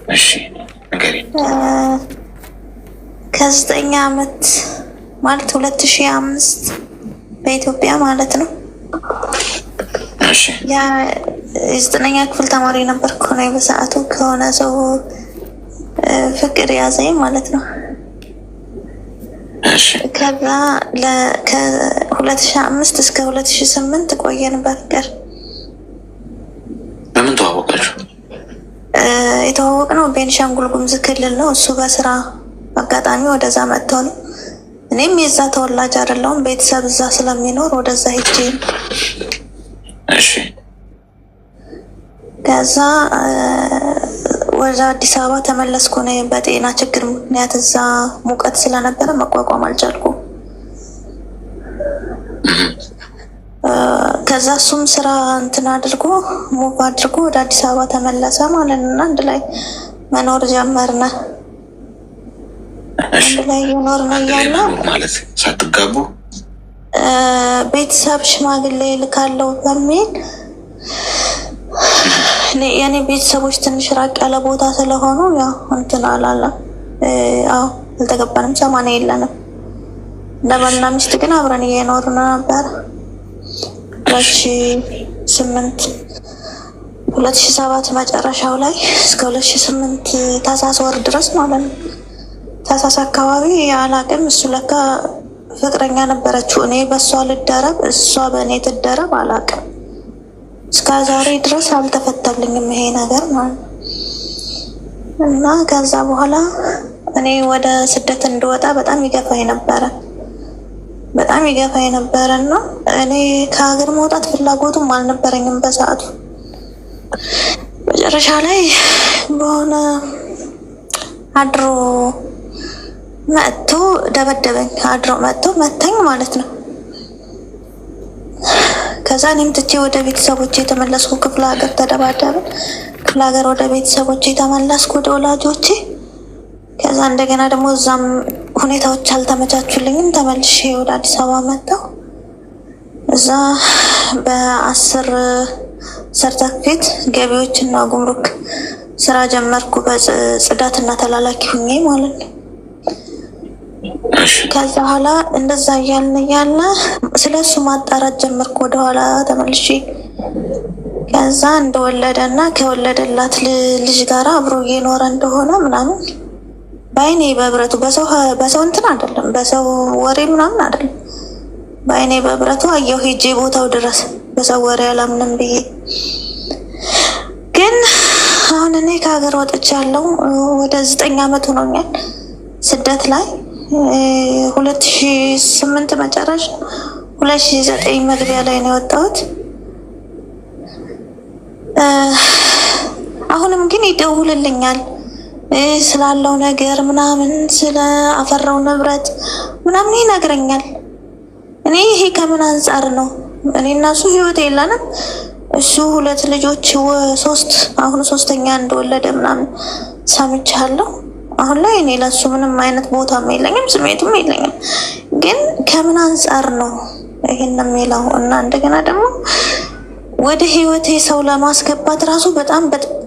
እሺ ንገሪ። ከ9 ዓመት ማለት 2005 በኢትዮጵያ ማለት ነው። እሺ ያ የ9ኛ ክፍል ተማሪ ነበርኩ ነው በሰዓቱ ከሆነ ሰው ፍቅር ያዘኝ ማለት ነው። እሺ ከዛ ከ2005 እስከ 2008 ቆየን በፍቅር። በምን ተዋወቃችሁ? የተዋወቅነው ቤንሻንጉል ጉሙዝ ክልል ነው። እሱ በስራ አጋጣሚ ወደዛ መጥቶ ነው። እኔም የዛ ተወላጅ አይደለሁም። ቤተሰብ እዛ ስለሚኖር ወደዛ ሄጄ እሺ ከዛ ወደ አዲስ አበባ ተመለስኩ። ነው በጤና ችግር ምክንያት እዛ ሙቀት ስለነበረ መቋቋም አልቻልኩም። ከዛ እሱም ስራ እንትን አድርጎ ሙቭ አድርጎ ወደ አዲስ አበባ ተመለሰ ማለት ነው። አንድ ላይ መኖር ጀመርነ። አንድ ላይ እየኖርን እያለ ማለት ሳትጋቡ ቤተሰብ ሽማግሌ ልካለው በሚል የኔ ቤተሰቦች ትንሽ ራቅ ያለ ቦታ ስለሆኑ ያው እንትን አላለም። አዎ አልተገባንም፣ ሰማንያ የለንም። ለባልና ሚስት ግን አብረን እየኖርን ነበር። 2007 መጨረሻው ላይ እስከ 2008 ታህሳስ ወር ድረስ ማለት ነው። ታህሳስ አካባቢ አላቅም፣ እሱ ለካ ፍቅረኛ ነበረችው። እኔ በእሷ ልደረብ እሷ በእኔ ትደረብ አላቅም። እስከ ዛሬ ድረስ አልተፈታልኝም ይሄ ነገር ማለት ነው። እና ከዛ በኋላ እኔ ወደ ስደት እንድወጣ በጣም ይገፋኝ ነበረ እና እኔ ከሀገር መውጣት ፍላጎቱም አልነበረኝም በሰዓቱ። መጨረሻ ላይ በሆነ አድሮ መጥቶ ደበደበኝ። አድሮ መጥቶ መታኝ ማለት ነው። ከዛ እኔም ትቼ ወደ ቤተሰቦቼ የተመለስኩ። ክፍለ ሀገር ተደባደብን። ክፍለ ሀገር ወደ ቤተሰቦቼ የተመለስኩ ወደ ወላጆቼ። ከዛ እንደገና ደግሞ እዛም ሁኔታዎች አልተመቻቹልኝም። ተመልሼ ወደ አዲስ አበባ መጣሁ። እዛ በ10 ሰርተፍኬት ገቢዎች እና ጉምሩክ ስራ ጀመርኩ። በጽዳትና ተላላኪ ሁኜ ማለት ነው። ከዛ በኋላ እንደዛ እያለ ስለሱ ማጣራት ጀመርኩ ወደኋላ ተመልሼ። ከዛ እንደወለደ እና ከወለደላት ልጅ ጋር አብሮ እየኖረ እንደሆነ ምናምን በአይኔ በብረቱ በሰው እንትን አይደለም፣ በሰው ወሬ ምናምን አይደለም፣ በአይኔ በብረቱ አየሁ ሄጄ ቦታው ድረስ። በሰው ወሬ አላምንም ብዬ ግን አሁን እኔ ከሀገር ወጥቻለሁ። ወደ 9 ዓመት ሆኖኛል ስደት ላይ 2008 መጨረሻ 2009 መግቢያ ላይ ነው የወጣሁት። አሁንም ግን ይደውልልኛል ስላለው ነገር ምናምን፣ ስለ አፈራው ንብረት ምናምን ይነግረኛል። እኔ ይሄ ከምን አንጻር ነው? እኔ እና እሱ ህይወት የለንም። እሱ 2 ልጆች 3 አሁን 3ኛ እንደወለደ ምናምን ሰምቻለሁ። አሁን ላይ እኔ ለሱ ምንም አይነት ቦታም የለኝም፣ ስሜቱም የለኝም። ግን ከምን አንጻር ነው ይሄን የሚለው? እና እንደገና ደግሞ ወደ ህይወቴ ሰው ለማስገባት ራሱ በጣም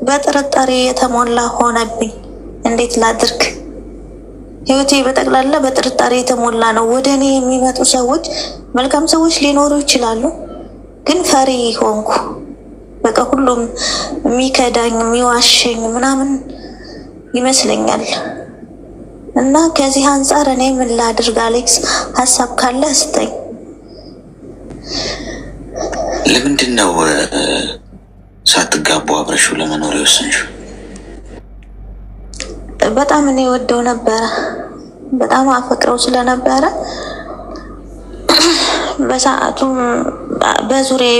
በጥርጣሬ የተሞላ ሆነብኝ። እንዴት ላድርግ? ህይወቴ በጠቅላላ በጥርጣሬ የተሞላ ነው። ወደ እኔ የሚመጡ ሰዎች መልካም ሰዎች ሊኖሩ ይችላሉ፣ ግን ፈሪ ሆንኩ። በቃ ሁሉም የሚከዳኝ የሚዋሸኝ ምናምን ይመስለኛል። እና ከዚህ አንጻር እኔ ምን ላድርግ? አሌክስ ሀሳብ ካለ ስጠኝ። ለምንድን ነው ሳትጋቡ አብረሽው ለመኖር የወሰንሽው? በጣም እኔ ወደው ነበረ፣ በጣም አፈቅረው ስለነበረ በሰዓቱም በዙሪያ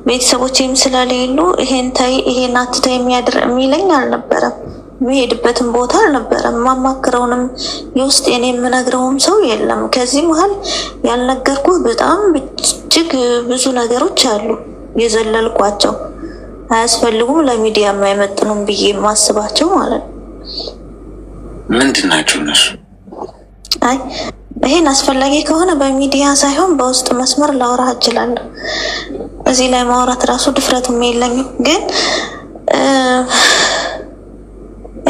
ቤተሰቦቼም ስለሌሉ ይሄን ታይ ይሄን አትታይ የሚለኝ አልነበረም። የሚሄድበትን ቦታ አልነበረም። ማማክረውንም የውስጥ የኔ የምነግረውም ሰው የለም። ከዚህ መሀል ያልነገርኩ በጣም እጅግ ብዙ ነገሮች አሉ የዘለልኳቸው፣ አያስፈልጉም፣ ለሚዲያ የማይመጥኑም ብዬ የማስባቸው ማለት ነው። ምንድን ናቸው እነሱ? አይ ይሄን አስፈላጊ ከሆነ በሚዲያ ሳይሆን በውስጥ መስመር ላወራ እችላለሁ። እዚህ ላይ ማውራት ራሱ ድፍረቱም የለኝም። ግን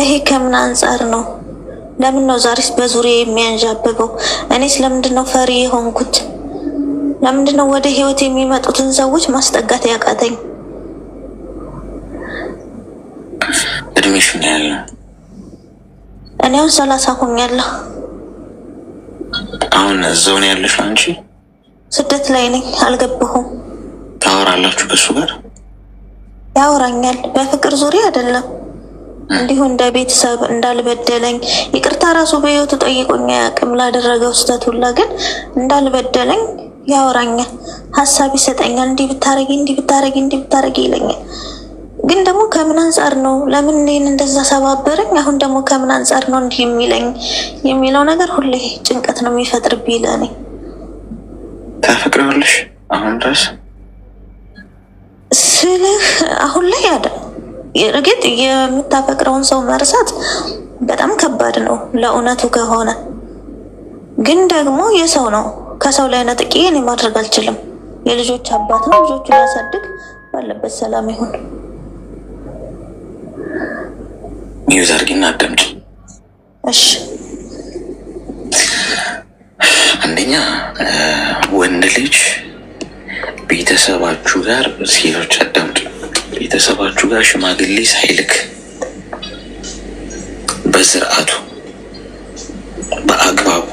ይሄ ከምን አንጻር ነው? ለምን ነው ዛሬስ በዙሪያ የሚያንዣብበው? እኔስ ለምንድን ነው ፈሪ የሆንኩት? ለምንድን ነው ወደ ህይወት የሚመጡትን ሰዎች ማስጠጋት ያቃተኝ? እድሜሽ ምን ያህል ነው? እኔ አሁን 30 ሆኛለሁ። አሁን እዛው ነው ያለሽ አንቺ? ስደት ላይ ነኝ፣ አልገባሁም። ታወራላችሁ ከሱ ጋር? ያወራኛል፣ በፍቅር ዙሪያ አይደለም፣ እንዲሁ እንደ ቤተሰብ እንዳልበደለኝ። ይቅርታ ራሱ በህይወቱ ጠይቆኝ አያውቅም ላደረገው ስህተት ሁላ፣ ግን እንዳልበደለኝ ያወራኛል፣ ሀሳብ ይሰጠኛል። እንዲህ ብታረጊ፣ እንዲህ ብታረጊ፣ እንዲህ ብታረጊ ይለኛል። ግን ደግሞ ከምን አንጻር ነው? ለምን እኔን እንደዛ ሰባበረኝ? አሁን ደግሞ ከምን አንጻር ነው እንዲህ የሚለኝ የሚለው ነገር ሁሌ ጭንቀት ነው የሚፈጥርብኝ ለእኔ። ታፈቅረዋለሽ አሁን ድረስ ስልህ አሁን ላይ እርግጥ የምታፈቅረውን ሰው መርሳት በጣም ከባድ ነው ለእውነቱ ከሆነ፣ ግን ደግሞ የሰው ነው፣ ከሰው ላይ ነጥቄ እኔ ማድረግ አልችልም። የልጆች አባት ነው፣ ልጆቹ ሊያሳድግ ባለበት ሰላም ይሁን። ሚውዝ አድርጊና አዳምጪ እሺ። አንደኛ ወንድ ልጅ ቤተሰባችሁ ጋር ሴቶች አዳምጡ፣ ቤተሰባችሁ ጋር ሽማግሌ ሳይልክ በስርዓቱ በአግባቡ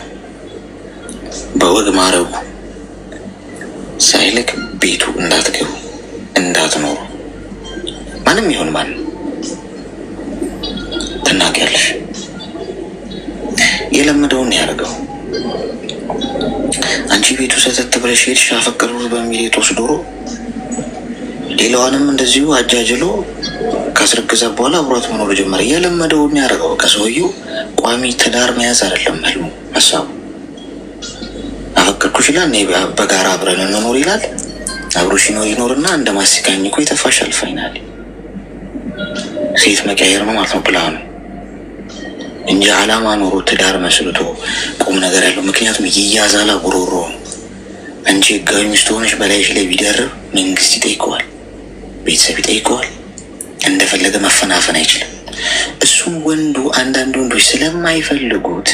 በወግ ማረጉ ሳይልክ ቤቱ እንዳትገቡ እንዳትኖሩ። ማንም ይሁን ማንም ትናገያለሽ። የለመደውን ያደርገው። አንቺ ቤቱ ሰተት ብለሽ ሄድሽ አፈቀሩት በሚል የጦስ ዶሮ ሌላዋንም እንደዚሁ አጃጅሎ ካስረገዘ በኋላ አብሯት መኖር ጀመረ። የለመደውን ያደርገው። ከሰውየው ቋሚ ትዳር መያዝ አይደለም ህልሙ፣ ሀሳቡ። አፈቀርኩሽ ይላል፣ በጋራ አብረን እንኖር ይላል። አብሮ ሲኖር ይኖርና እንደ ማስቃኝ እኮ ይተፋሻል። ፋይናል ሴት መቀየር ነው ማለት ነው ፕላኑ እንጂ አላማ ኖሮ ትዳር መስርቶ ቁም ነገር ያለው። ምክንያቱም ይያዛላ ጉሮሮ። አንቺ ህጋዊ ሚስት ሆነሽ በላይሽ ላይ ቢደርብ መንግስት ይጠይቀዋል፣ ቤተሰብ ይጠይቀዋል። እንደፈለገ መፈናፈን አይችልም። እሱም ወንዱ አንዳንድ ወንዶች ስለማይፈልጉት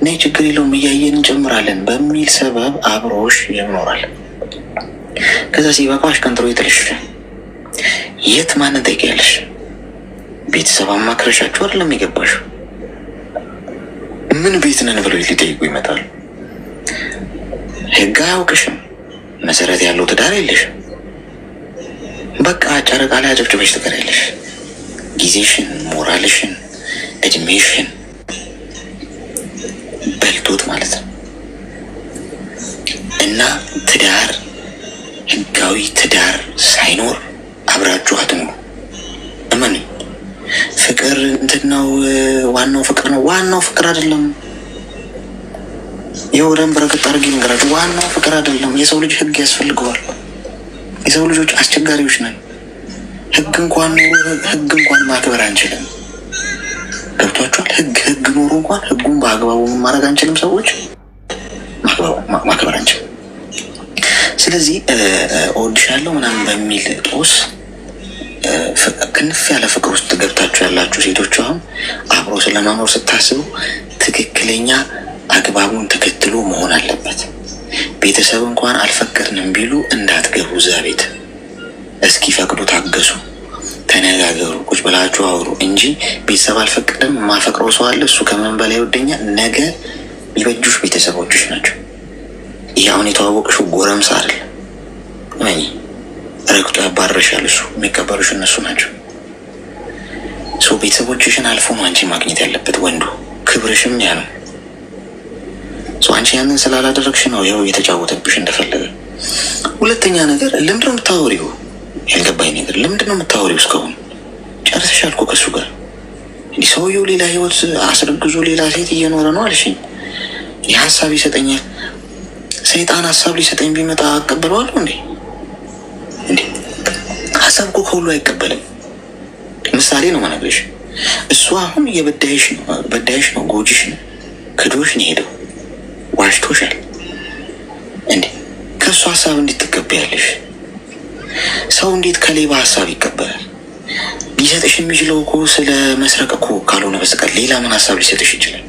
ነይ ችግር የለውም እያየን እንጨምራለን በሚል ሰበብ አብሮሽ ይኖራል። ከዛ ሲበቃሽ ቀንጥሮ ይጥልሻል። የት ማንን ጠይቂያለሽ? ቤተሰብ አማክረሻችሁ አይደለም የገባሽው? ምን ቤት ነን ብለው ሊጠይቁ ይመጣሉ። ህግ አያውቅሽም። መሰረት ያለው ትዳር የለሽም። በቃ ጨረቃ ላይ አጨብጭበሽ ትቀሪያለሽ። ጊዜሽን፣ ሞራልሽን፣ እድሜሽን በልቶት ማለት ነው። እና ትዳር ህጋዊ ትዳር ሳይኖር አብራችሁ አትኖሩ። እመኑ። ፍቅር እንትን ነው፣ ዋናው ፍቅር ነው። ዋናው ፍቅር አይደለም። የወደን በረከት አድርጊ ነገራችሁ። ዋናው ፍቅር አይደለም። የሰው ልጅ ህግ ያስፈልገዋል። የሰው ልጆች አስቸጋሪዎች ነን። ህግ እንኳን ማክበር አንችልም። ገብቷችኋል? ህግ ኖሮ እንኳን ህጉን በአግባቡ ማድረግ አንችልም። ሰዎች ማክበር አንችልም። ስለዚህ እወድሻለሁ ምናምን በሚል ጦስ ክንፍ ያለ ፍቅር ውስጥ ገብታችሁ ያላችሁ ሴቶች አሁን አብሮ ስለመኖር ስታስቡ ትክክለኛ አግባቡን ተከትሎ መሆን አለበት። ቤተሰብ እንኳን አልፈቀድንም ቢሉ እንዳትገቡ እዛ ቤት። እስኪ ፈቅዱ፣ ታገሱ፣ ተነጋገሩ፣ ቁጭ ብላችሁ አውሩ እንጂ ቤተሰብ አልፈቀደም የማፈቅረው ሰው አለ እሱ ከምን በላይ ይወደኛል። ነገ የሚበጁሽ ቤተሰቦችሽ ናቸው። ይህ አሁን የተዋወቅሽው ጎረምሳ አይደለም። ረግጦ ያባረሻል። እሱ የሚቀበሉሽ እነሱ ናቸው። ሰው ቤተሰቦችሽን አልፎ ነው አንቺ ማግኘት ያለበት ወንዱ። ክብርሽም ያ ነው። አንቺ ያንን ስላላደረግሽ ነው ይኸው እየተጫወተብሽ እንደፈለገ። ሁለተኛ ነገር ለምንድን ነው የምታወሪው? ያልገባኝ ነገር ለምንድን ነው የምታወሪው? እስካሁን ጨርሰሻል እኮ ከእሱ ጋር። እንዲህ ሰውየው ሌላ ህይወት አስረግዞ ሌላ ሴት እየኖረ ነው አልሽኝ። ይህ ሀሳብ ይሰጠኛል። ሰይጣን ሀሳብ ሊሰጠኝ ቢመጣ አቀበለዋለሁ እንዴ? ሀሳብ እኮ ከሁሉ አይቀበልም። ምሳሌ ነው ማነግርሽ። እሱ አሁን በዳይሽ ነው፣ ጎጂሽ ነው፣ ክዶሽ ነው ሄደው ዋሽቶሻል። እንዴ ከእሱ ሀሳብ እንዴት ትቀበያለሽ? ሰው እንዴት ከሌባ ሀሳብ ይቀበላል? ሊሰጥሽ የሚችለው እኮ ስለ መስረቅ እኮ ካልሆነ በስተቀር ሌላ ምን ሀሳብ ሊሰጥሽ ይችላል?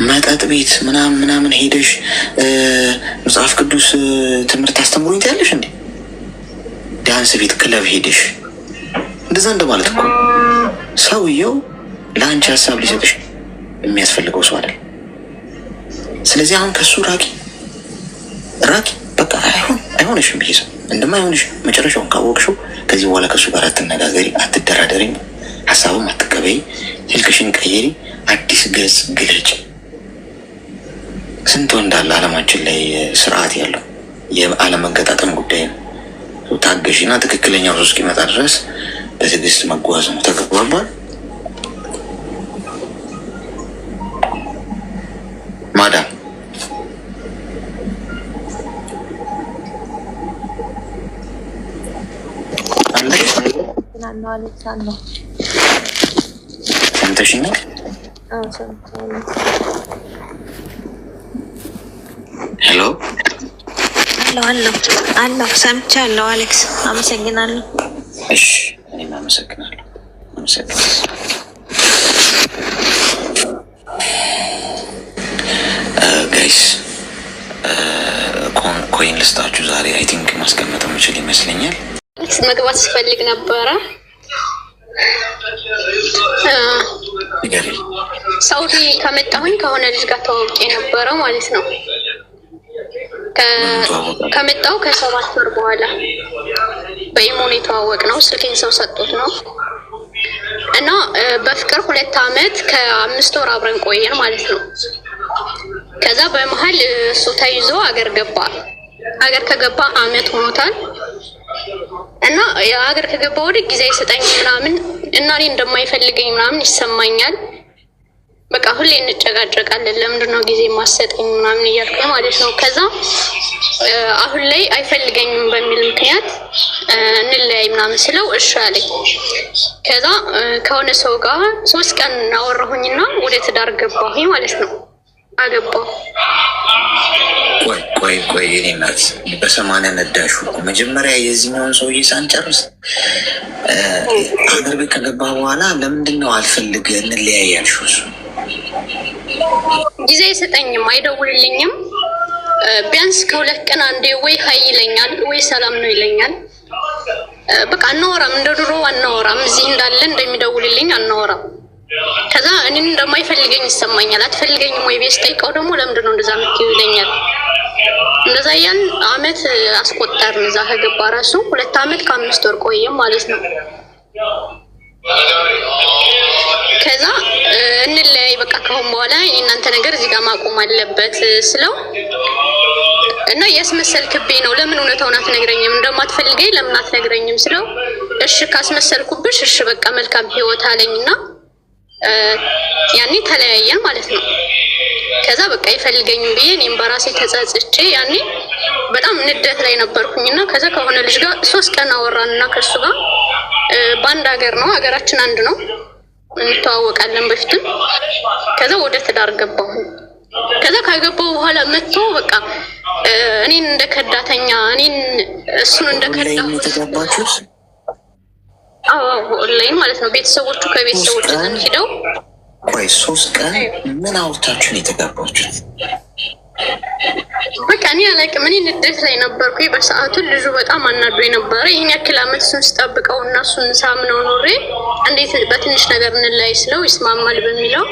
መጠጥ ቤት ምናምን ሄደሽ መጽሐፍ ቅዱስ ትምህርት አስተምሩኝ ትያለሽ እንዴ? ዳንስ ቤት ክለብ ሄደሽ እንደዛ እንደማለት እኮ። ሰውየው ለአንቺ ሀሳብ ሊሰጥሽ የሚያስፈልገው ሰው አይደል። ስለዚህ አሁን ከሱ ራቂ በቃ። አይሆንሽም ብዬ ሰው እንደማይሆንሽ መጨረሻውን ካወቅሽው ከዚህ በኋላ ከሱ ጋር አትነጋገሪ፣ አትደራደሪ፣ ሀሳቡም አትቀበይ፣ ስልክሽን ቀይሪ፣ አዲስ ገጽ ግለጭ። ስንት እንዳለ አለማችን ላይ ስርዓት ያለው የአለመገጣጠም ጉዳይ ነው። ታገሽና ትክክለኛው ሰው እስኪመጣ ድረስ በትዕግስት መጓዝ ነው። ተግባባል? ማዳም ሰምተሽኛል? ሄሎ አለሁ ሰምቻለሁ። አሌክስ አመሰግናለሁ። እሺ እኔም አመሰግናለሁ። ጋይስ ኮይን ልስጣችሁ ዛሬ። አይ ቲንክ ማስቀመጥ የምችል ይመስለኛል። መግባት ስፈልግ ነበረ። ሳውዲ ከመጣሁኝ ከሆነ ልጅ ጋር ተዋውቄ ነበረ ማለት ነው። ከመጣሁ ከ7 ወር በኋላ በኢሞን የተዋወቅ ነው። ስልኬን ሰው ሰጡት ነው እና በፍቅር 2 አመት ከ5 ወር አብረን ቆየን ማለት ነው። ከዛ በመሀል እሱ ተይዞ አገር ገባ። አገር ከገባ አመት ሆኖታል እና የአገር ከገባ ወደ ጊዜ አይሰጠኝ ምናምን እና እኔ እንደማይፈልገኝ ምናምን ይሰማኛል። በቃ ሁሌ እንጨቃጨቃለን። ለምንድነው ጊዜ ማሰጠኝ ምናምን እያልኩኝ ማለት ነው። ከዛ አሁን ላይ አይፈልገኝም በሚል ምክንያት እንለያይ ምናምን ስለው እሺ አለኝ። ከዛ ከሆነ ሰው ጋር 3 ቀን አወራሁኝና ወደ ትዳር ገባሁኝ ማለት ነው። አገባሁ። ቆይ የኔ እናት በ80 ነዳሹ መጀመሪያ የዚህኛውን ሰውዬ ሳንጨርስ አገር ቤት ከገባ በኋላ ለምንድን ነው አልፈልግ እንለያይ ያልሽው? እሱ ጊዜ አይሰጠኝም፣ አይደውልልኝም። ቢያንስ ከ2 ቀን አንዴ ወይ ሀይ ይለኛል ወይ ሰላም ነው ይለኛል። በቃ አናወራም፣ እንደ ድሮ አናወራም። እዚህ እንዳለ እንደሚደውልልኝ አናወራም። ከዛ እኔን እንደማይፈልገኝ ይሰማኛል። አትፈልገኝም ወይ ቤት ጠይቀው ደግሞ ለምንድን ነው እንደዛ የምትይው ይለኛል። እንደዛ ያን አመት አስቆጠርን። እዛ ከገባ ራሱ 2 አመት ከ5 ወር ቆየም ማለት ነው። ከዛ እንለያይ በቃ ከሆነ በኋላ እናንተ ነገር እዚህ ጋር ማቆም አለበት ስለው እና ያስመሰልክብኝ ነው፣ ለምን እውነታውን አትነግረኝም? እንደማትፈልገኝ ለምን አትነግረኝም ስለው እሺ ካስመሰልኩብሽ እሺ በቃ መልካም ህይወት አለኝና ያኔ ተለያየን ማለት ነው። ከዛ በቃ ይፈልገኝም ብዬ እኔም በራሴ ተጸጽቼ ያኔ በጣም ንደት ላይ ነበርኩኝና ከዛ ከሆነ ልጅ ጋር 3 ቀን አወራንና ከሱ ጋር በአንድ ሀገር ነው፣ ሀገራችን አንድ ነው፣ እንተዋወቃለን በፊትም። ከዛ ወደ ትዳር ገባሁ። ከዛ ካገባሁ በኋላ መጥቶ በቃ እኔን እንደከዳተኛ እኔን እሱን እንደከዳሁ ኦንላይን ማለት ነው። ቤተሰቦቹ ከቤተሰቦቹ ዘንድ ሄደው ቆይ 3 ቀን ምን አውርታችሁን የተጋባችሁት? በቃ እኔ አላውቅም። እኔ ንዴት ላይ ነበርኩ በሰዓቱ። ልጁ በጣም አናዶ ነበረ። ይሄን ያክል አመት እሱን ስጠብቀው እና እሱን ሳምነው ኖሬ እንዴት በትንሽ ነገር እንለያይ ስለው ይስማማል በሚለው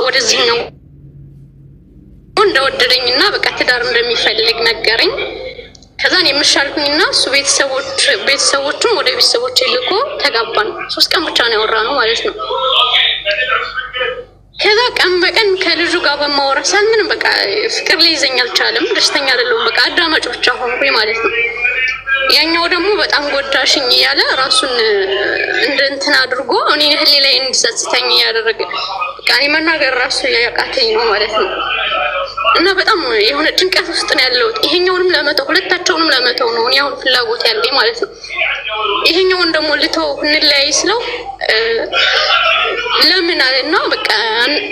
ወደዚህ ነው እንደወደደኝና በቃ ትዳር እንደሚፈልግ ነገረኝ። ከዛ እኔ የምሻልኩኝና እሱ ቤተሰቦቹን ወደ ቤተሰቦች ልኮ ተጋባን። 3 ቀን ብቻ ነው ያወራነው ማለት ነው። ከዛ ቀን በቀን ከልጁ ጋር በማወራሳል ምንም በቃ ፍቅር ሊይዘኝ አልቻለም። ደስተኛ አይደለሁም። በቃ አዳማጭ ብቻ ሆንኩኝ ማለት ነው። ያኛው ደግሞ በጣም ጎዳሽኝ እያለ ራሱን እንደ እንትን አድርጎ እኔ ህሊ ላይ እንዲጸጽተኝ ያደረገ በቃ እኔ መናገር ራሱ ያቃተኝ ነው ማለት ነው። እና በጣም የሆነ ጭንቀት ውስጥ ነው ያለሁት። ይሄኛውንም ለመተው ሁለታቸውንም ለመተው ነው እኔ አሁን ፍላጎት ያለኝ ማለት ነው። ይሄኛውን ደግሞ ልተው እንለያይ ስለው ለምን አለና በቃ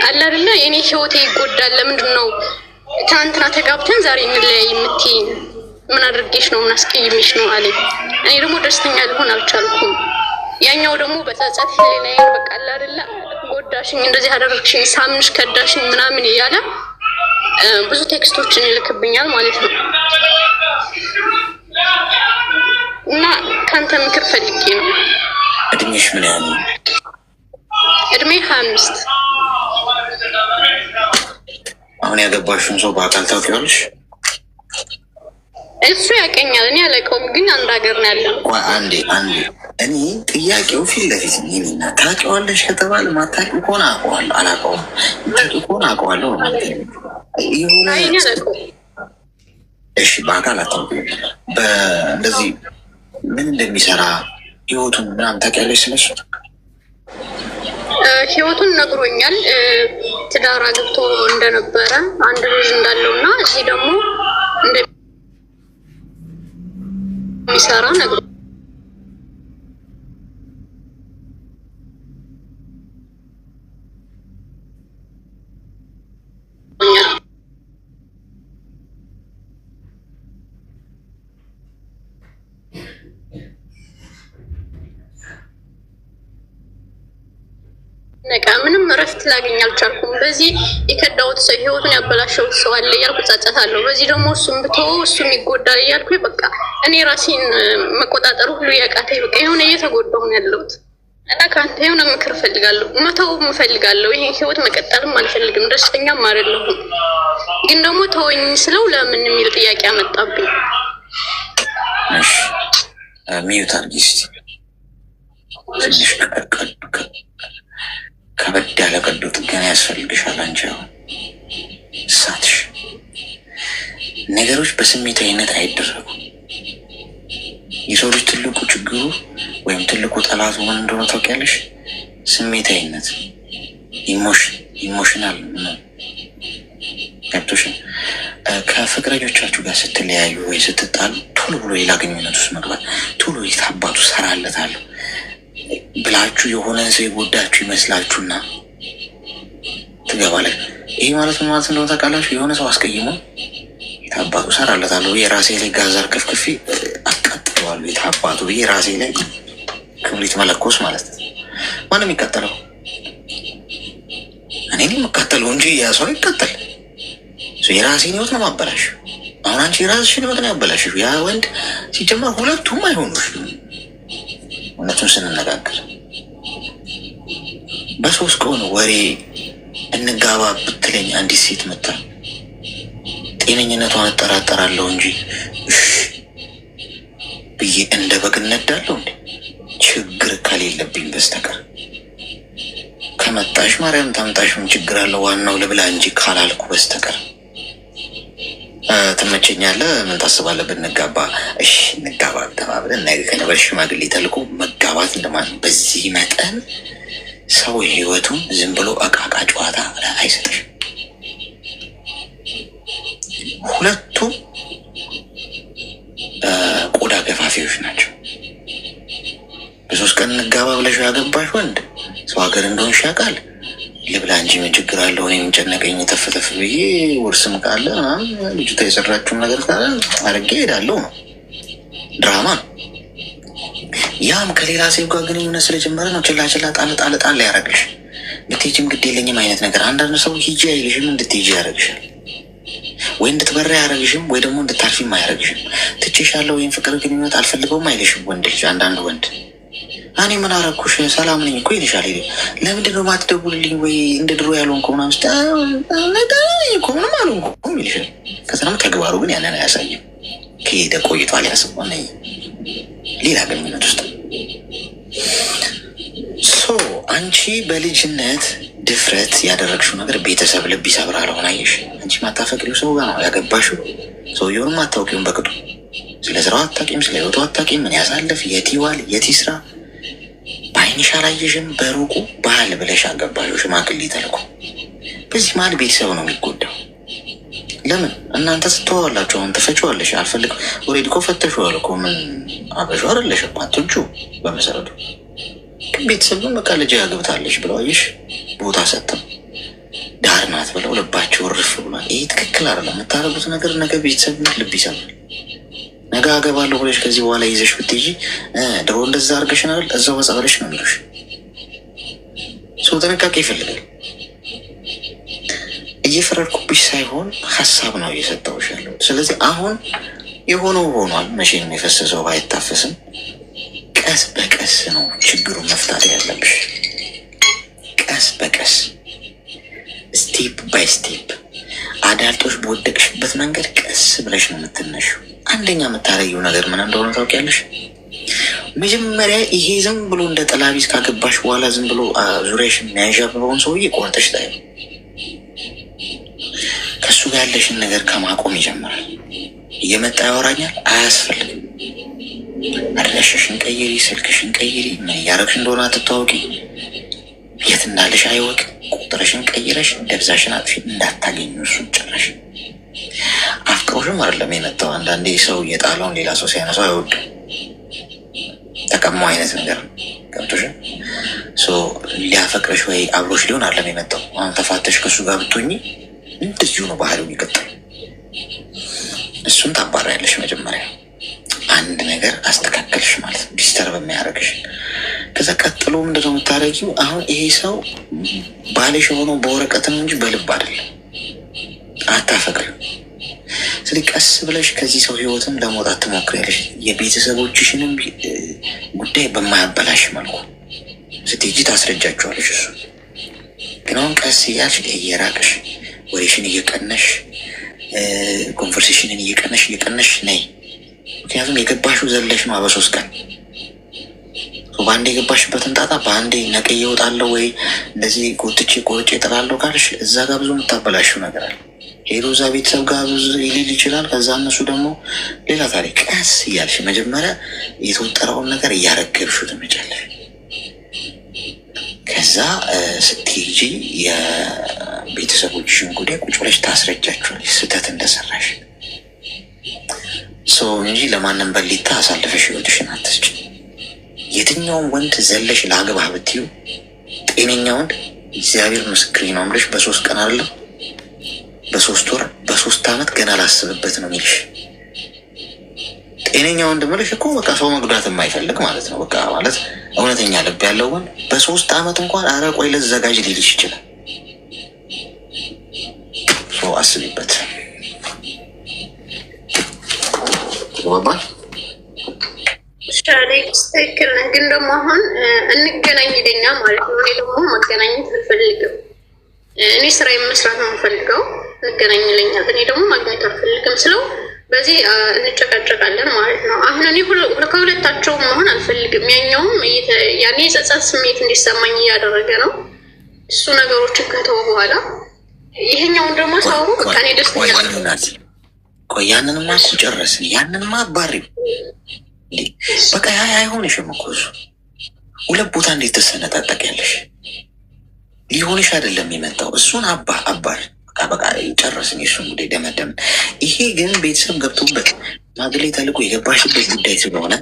አለ አይደለ የኔ ህይወቴ ይጎዳል። ለምንድን ነው ትናንትና ተጋብተን ዛሬ እንለያይ የምትይኝ? ምን አድርጌሽ ነው ምን አስቀይሜሽ ነው አለኝ። እኔ ደግሞ ደስተኛ ልሆን አልቻልኩም። ያኛው ደግሞ በጸጸት ህሊናዬን በቃ አይደለ ጎዳሽኝ፣ እንደዚህ አደረግሽኝ፣ ሳምንሽ፣ ከዳሽኝ ምናምን እያለ ብዙ ቴክስቶችን ይልክብኛል ማለት ነው። እና ካንተ ምክር ፈልጌ ነው። እድሜሽ ምን ያህል ነው? እድሜ 25። አሁን ያገባሽውን ሰው በአካል ታውቂዋለሽ? እሱ ያቀኛል፣ እኔ አላውቀውም፣ ግን አንድ ሀገር ነው ያለው። አንዴ እኔ ጥያቄው ፊት ለፊት እኔና ታውቂዋለሽ ከተባለ ማታውቂው ከሆነ አውቀዋለሁ፣ አላውቀውም። ታውቂው ከሆነ አውቀዋለሁ ማለት ነው። እሺ፣ በአካል አታውቂውም። እንደዚህ ምን እንደሚሰራ ህይወቱን ምናምን ታውቂያለሽ ስለሱ? ህይወቱን ነግሮኛል። ትዳር አግብቶ እንደነበረ አንድ ልጅ እንዳለው እና እዚህ ደግሞ እንደሚሰራ ነግሮኛል። ምንም እረፍት ላገኝ አልቻልኩም። በዚህ የከዳሁት ሰው ህይወቱን ያበላሸሁት ሰው አለ እያልኩ ጸጸታለሁ። በዚህ ደግሞ እሱም ብተወው እሱም ይጎዳል እያልኩ በቃ እኔ ራሴን መቆጣጠር ሁሉ ያቃተኝ በቃ የሆነ እየተጎዳሁ ነው ያለሁት እና ከአንተ የሆነ ምክር እፈልጋለሁ። መተውም እፈልጋለሁ። ይሄን ህይወት መቀጠልም አልፈልግም። ደስተኛም አይደለሁም። ግን ደግሞ ተወኝ ስለው ለምን የሚል ጥያቄ አመጣብኝ። እሺ ሚዩት አድርጊ እስኪ። ትንሽ ከበድ ያለ ቀዶ ጥገና ያስፈልግሻል። አንቺ አሁን እሳትሽ ነገሮች በስሜታዊነት አይደረጉም። የሰው ልጅ ትልቁ ችግሩ ወይም ትልቁ ጠላቱ ምን እንደሆነ ታውቂያለሽ? ስሜታዊነት፣ ኢሞሽናል ነው። ገብቶሻል? ከፍቅረኞቻችሁ ጋር ስትለያዩ ወይ ስትጣሉ ቶሎ ብሎ ሌላ ግንኙነት ውስጥ መግባት፣ ቶሎ የታባቱ ሰራለታለሁ ብላችሁ የሆነ ሰው የጎዳችሁ ይመስላችሁና ትገባለች። ይሄ ማለት ምን ማለት እንደሆነ ታውቃላችሁ? የሆነ ሰው አስቀይሞ የታባቱ ሰራለታለሁ ብዬ ራሴ ላይ ጋዛር ከፍክፌ አቃጥለዋለሁ። የታባቱ ብዬ ራሴ ላይ ክብሪት መለኮስ ማለት ነው። ማንም የሚቃጠለው እኔ የምቃጠለው እንጂ ያ ሰው ይቃጠል። የራሴን ህይወት ነው ማበላሽ። አሁን አንቺ የራስሽን ህይወት ነው ያበላሽ። ያ ወንድ ሲጀመር ሁለቱም አይሆኑሽ። እውነቱን ስንነጋገር በሶስት ከሆነ ወሬ እንጋባ ብትለኝ አንዲት ሴት መጣ ጤነኝነቷን እጠራጠራለሁ እንጂ ብዬ እንደ በግ እነዳለሁ እንዴ? ችግር ከሌለብኝ በስተቀር ከመጣሽ ማርያም ታምጣሽ፣ ምን ችግር አለው? ዋናው ልብላ እንጂ ካላልኩ በስተቀር ትመቸኛለህ፣ ምን ታስባለህ? ብንጋባ እሺ እንጋባ ተባብለን ነገ ከነበር ሽማግሌ ተልኮ መጋባት እንደማለት ነው። በዚህ መጠን ሰው ህይወቱን ዝም ብሎ አቃቃ ጨዋታ አይሰጥሽም። ሁለቱም ቆዳ ገፋፊዎች ናቸው። በሶስት ቀን እንጋባ ብለሽ ያገባሽ ወንድ ሰው ሀገር እንደሆንሽ ያውቃል። ልብላ እንጂ ምን ችግር አለው? እኔ የምንጨነቀኝ ተፍተፍ ብዬ ውርስም ካለ ልጅቷ የሰራችውን ነገር ካለ አድርጌ ሄዳለሁ ነው። ድራማ ነው። ያም ከሌላ ሴት ጋር ግንኙነት ስለጀመረ ነው ችላ ጣል ያደረግሽ። ብትሄጂም ግድ የለኝም አይነት ነገር። አንዳንድ ሰው ሂጂ አይልሽም፣ እንድትሄጂ ያደረግሻል። ወይ እንድትበራ ያደረግሽም፣ ወይ ደግሞ እንድታርፊም አያደረግሽም። ትቼሻለሁ ወይም ፍቅር ግንኙነት አልፈልገውም አይልሽም ወንድ ልጅ። አንዳንድ ወንድ እኔ ምን አደረኩሽ ሰላም ነኝ እኮ ይልሻል። ለምንድን ነው ማትደውልልኝ? ወይ እንደ ድሮ ያልሆንኩ ምናምን እኮ ምንም አልሆንኩም ይልሻል። ከዛ ደግሞ ተግባሩ ግን ያንን አያሳይም። ከሄደ ቆይቷል። ያስበሆነ ሌላ ግንኙነት ውስጥ አንቺ በልጅነት ድፍረት ያደረግሽው ነገር ቤተሰብ ልብ ይሰብራል። ሆነ አየሽ፣ አንቺ ማታፈቅሪው ሰው ጋር ነው ያገባሽው። ሰውየውንም አታውቂውም በቅጡ። ስለ ስራው አታውቂም፣ ስለ ህይወቱ አታውቂም። ምን ያሳለፍ፣ የት ይዋል፣ የት ይስራ በአይንሽ አላየሽም። በሩቁ ባህል ብለሽ አገባሽው ሽማግሌ ተልኮ። በዚህ መሀል ቤተሰብ ነው የሚጎዳው። ለምን እናንተ ስትተዋላችሁ አሁን ትፈችዋለሽ። አልፈልግም ኦልሬዲ እኮ ፈተሽዋል እኮ ምን አበሹ አይደለሽም አትጁ በመሰረቱ ግን ቤተሰብ ግን በቃ ልጅ ያገብታለሽ ብለው አየሽ ቦታ ሰጥተው ዳር ናት ብለው ልባቸው ርፍ ብሏል። ይህ ትክክል አይደለም የምታደርጉት ነገር። ነገ ቤተሰብ ልብ ይሰማል። ነገ አገባለሁ ብለሽ ከዚህ በኋላ ይዘሽ ብትይጂ ድሮ እንደዛ አድርገሽናል እዛው በጸበለሽ ነው የሚሉሽ። ሰው ጥንቃቄ ይፈልጋል። እየፈረድኩብሽ ሳይሆን ሀሳብ ነው እየሰጠሁሽ ያለው። ስለዚህ አሁን የሆነው ሆኗል። መቼም የፈሰሰው አይታፈስም። ቀስ በቀስ ነው ችግሩን መፍታት ያለብሽ። ቀስ በቀስ ስቴፕ ባይ ስቴፕ አዳልጦሽ በወደቅሽበት መንገድ ቀስ ብለሽ ነው የምትነሺው። አንደኛ የምታረጊው ነገር ምን እንደሆነ ታውቂያለሽ? መጀመሪያ ይሄ ዝም ብሎ እንደ ጠላቢስ ካገባሽ በኋላ ዝም ብሎ ዙሪያሽን የሚያንዣብበውን ሰውዬ ቆርጠሽ ታይ። ከእሱ ጋር ያለሽን ነገር ከማቆም ይጀምራል። እየመጣ ያወራኛል፣ አያስፈልግም። አድራሻሽን ቀይሪ፣ ስልክሽን ቀይሪ፣ ምን እያረግሽ እንደሆነ አትታወቂ፣ የት እንዳለሽ አይወቅ። ቁጥርሽን ቀይረሽ ደብዛሽን አጥፊ፣ እንዳታገኙ እሱን ጭራሽ። አፍቅሮሽም አይደለም የመጣው። አንዳንዴ ሰው እየጣለውን ሌላ ሰው ሲያነሳው አይወድም። ተቀማው አይነት ነገር ነው። ገብቶሽ ሊያፈቅረሽ ወይ አብሮሽ ሊሆን አይደለም የመጣው። አሁን ተፋተሽ ከእሱ ጋር ብትሆኚ እንደዚሁ ነው ባህሪው የሚቀጥል። እሱን ታባሪያለሽ። መጀመሪያ አንድ ነገር አስተካከልሽ ማለት ነው፣ ዲስተርብ የሚያደርግሽ። ከዛ ቀጥሎ ምንድነው የምታደርጊው? አሁን ይሄ ሰው ባልሽ የሆነው በወረቀት ነው እንጂ በልብ አይደለም። አታፈቅሪም። ስለዚህ ቀስ ብለሽ ከዚህ ሰው ህይወትም ለመውጣት ትሞክሪያለሽ። የቤተሰቦችሽንም ጉዳይ በማያበላሽ መልኩ ስትሄጂ ታስረጃቸዋለሽ። እሱ ግን አሁን ቀስ እያልሽ እየራቅሽ፣ ወሬሽን እየቀነሽ፣ ኮንቨርሴሽንን እየቀነሽ ነይ። ምክንያቱም የገባሽው ዘለሽ ነው። በ3 ቀን በአንዴ የገባሽበትን ጣጣ በአንዴ ነቅዬ እወጣለሁ ወይ እንደዚህ ጎትቼ ቆርጬ እጥላለሁ ካልሽ እዛ ጋር ብዙ የምታበላሽው ነገር አለ። ሄዶ እዛ ቤተሰብ ጋር ብዙ ሊል ይችላል። ከዛ እነሱ ደግሞ ሌላ ታሪክ። ቀስ እያልሽ መጀመሪያ የተወጠረውን ነገር እያረገብሽው ትመጫለሽ። ከዛ ስትሄጂ የቤተሰቦችሽን ጉዳይ ቁጭ ብለሽ ታስረጃቸዋለሽ፣ ስህተት እንደሰራሽ ሰው እንጂ ለማንም በሊታ አሳልፈሽ ህይወትሽን አትስጪ። የትኛውም ወንድ ዘለሽ ለአግባህ ብትዩ ጤነኛ ወንድ እግዚአብሔር ምስክሬ ነው የምልሽ በ3 ቀን አይደለም በ3 ወር በ3 ዓመት ገና ላስብበት ነው የሚልሽ። ጤነኛ ወንድ የምልሽ እኮ በቃ ሰው መጉዳት የማይፈልግ ማለት ነው። በቃ ማለት እውነተኛ ልብ ያለው ወንድ በ3 ዓመት እንኳን ኧረ ቆይ ልዘጋጅ ሊልሽ ይችላል። ሰው አስቢበት። ባባል ሻሌክስ ትክክል ነህ። ግን ደግሞ አሁን እንገናኝ ይለኛል ማለት ነው። እኔ ደግሞ መገናኘት አልፈልግም። እኔ ስራ መስራት ነው የምፈልገው። እንገናኝ ይለኛል፣ እኔ ደግሞ ማግኘት አልፈልግም ስለው በዚህ እንጨቃጨቃለን ማለት ነው። አሁን እኔ ከሁለታቸውም መሆን አልፈልግም። ያኛውም ያኔ የጸጸት ስሜት እንዲሰማኝ እያደረገ ነው እሱ ነገሮችን ከተወ በኋላ። ይሄኛውን ደግሞ ሳውሩ በቃ እኔ ደስተኛ ነኝ። ቆይ ያንንማ እኮ ጨረስን። ያንንማ አባሪው በቃ አይሆንሽም እኮ እሱ 2 ቦታ እንዴት ተሰነጣጠቂያለሽ? ሊሆንሽ አይደለም የመጣው። እሱን አባር በቃ ጨረስን። የሱን ጉዳይ ደመደምን። ይሄ ግን ቤተሰብ ገብቶበት ማግሌ ተልቆ የገባሽበት ጉዳይ ስለሆነ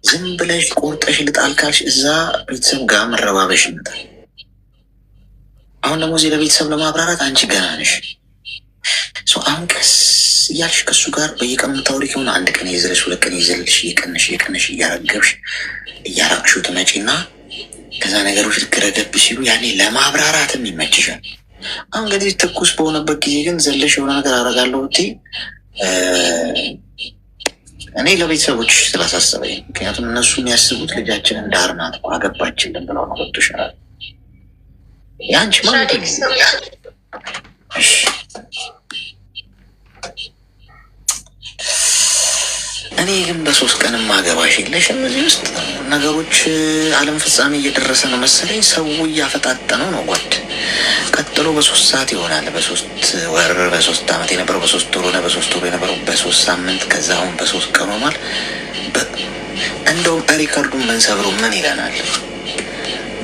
ዝም ብለሽ ቆርጠሽ ልጣል ካልሽ እዛ ቤተሰብ ጋር መረባበሽ ይመጣል። አሁን ደግሞ እዚህ ለቤተሰብ ለማብራራት አንቺ ገና ነሽ። አሁን ቀስ እያልሽ ከእሱ ጋር በየቀኑ የምታወሪ ከሆነ 1 ቀን የዘለሽ 2 ቀን የዘለሽ እየቀነሽ እያረገብሽ እያራቅሽው ትመጪና ከዛ ነገሮች ልክረደብ ሲሉ ያኔ ለማብራራትም ይመችሻል። አሁን እንግዲህ ትኩስ በሆነበት ጊዜ ግን ዘለሽ የሆነ ነገር አደርጋለሁ ብትይ እኔ ለቤተሰቦች ስላሳሰበኝ፣ ምክንያቱም እነሱ የሚያስቡት ልጃችንን ዳር ናት አገባችልን ብለው ነው። ገብቶሻል? የአንቺ ማለት እኔ ግን በ3 ቀንም ማገባሽ የለሽም። እዚህ ውስጥ ነገሮች አለም ፍጻሜ እየደረሰ ነው መሰለኝ። ሰው እያፈጣጠነው ነው ጓድ። ቀጥሎ በ3 ሰዓት ይሆናል። በ3 ወር በ3 ዓመት የነበረው በ3 ወር ሆነ። በ3 ወር የነበረው በ3 ሳምንት፣ ከዛ አሁን በ3 ቀን ሆኗል። እንደውም ሪከርዱን ብንሰብረው ምን ይለናል?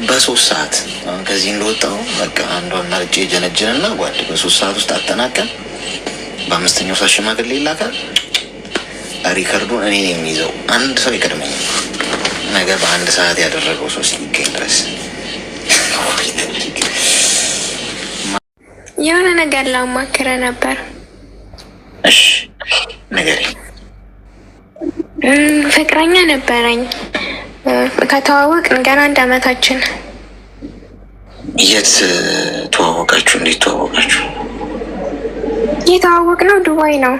በ3 ሰዓት ከዚህ እንደወጣው በቃ አንዷን መርጬ ጀነጀንና ጓድ በ3 ሰዓት ውስጥ አጠናቀን በ5ኛው ሰዓት ሽማግሌ ይላካል። ሪከርዱን እኔ ነው የሚይዘው። አንድ ሰው ይቀድመኛል። ነገ በ1 ሰዓት ያደረገው ሰው እስኪገኝ ድረስ የሆነ ነገር ላማክረ ነበር። እሺ ነገር ፍቅረኛ ነበረኝ። ከተዋወቅን ገና 1 ዓመታችን። የት ተዋወቃችሁ? እንዴት ተዋወቃችሁ? የተዋወቅነው ዱባይ ነው።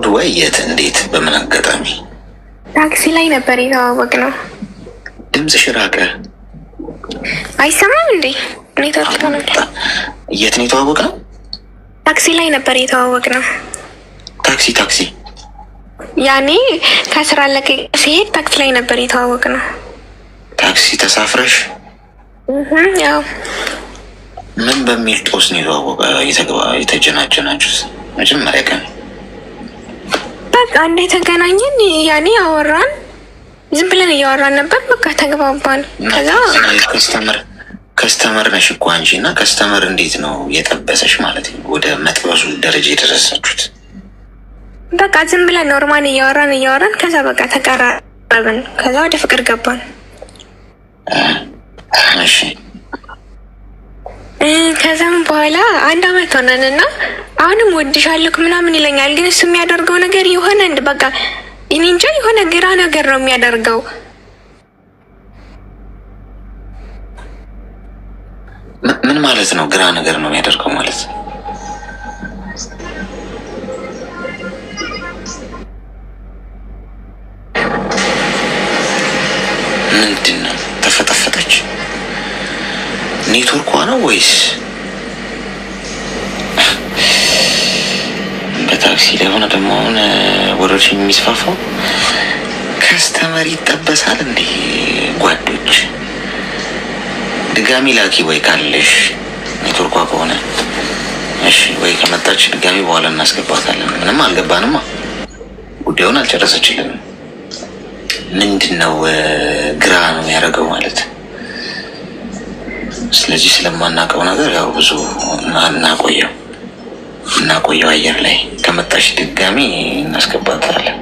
ዱባይ የት? እንዴት? በምን አጋጣሚ? ታክሲ ላይ ነበር የተዋወቅነው። ድምፅሽ ራቀ። አይሰማም እንዴ? ኔትወርክ ነው። የት ነው የተዋወቅነው? ታክሲ ላይ ነበር የተዋወቅነው። ታክሲ ያኔ ከስራ ለቀ ሲሄድ ታክሲ ላይ ነበር የተዋወቅነው። ታክሲ ተሳፍረሽ? ያው ምን በሚል ጦስ ነው የተጀናጀናችሁት? መጀመሪያ ቀን በቃ እንደ ተገናኘን ያኔ አወራን። ዝም ብለን እያወራን ነበር። በቃ ተግባባን። ከዛ ከስተመር ነሽ እኮ አንቺ እና ከስተመር እንዴት ነው የጠበሰሽ ማለት ነው? ወደ መጥበሱ ደረጃ የደረሳችሁት? በቃ ዝም ብለን ኖርማል እያወራን ከዛ በቃ ተቀራረብን። ከዛ ወደ ፍቅር ገባን። እሺ ከዛም በኋላ 1 ዓመት ሆነን እና አሁንም ወድሻለሁ ምናምን ይለኛል። ግን እሱ የሚያደርገው ነገር የሆነ በቃ እኔ እንጃ የሆነ ግራ ነገር ነው የሚያደርገው። ምን ማለት ነው? ግራ ነገር ነው የሚያደርገው ማለት ምንድን ነው? ተፈጠፈጠች ኔትወርኳ ነው ወይስ በታክሲ ላይ ሆነ? ደግሞ አሁን ወረርሽኝ የሚስፋፋው ከስተመር ይጠበሳል እንዴ? ጓዶች ድጋሚ ላኪ ወይ ካለሽ ኔትወርኳ ከሆነ እሺ፣ ወይ ከመጣች ድጋሚ በኋላ እናስገባታለን። ምንም አልገባንማ፣ ጉዳዩን አልጨረሰችልንም። ምንድን ነው ግራ ነው የሚያደርገው ማለት? ስለዚህ ስለማናውቀው ነገር ያው ብዙ እናቆየው አየር ላይ ከመጣሽ ድጋሚ እናስገባታለን።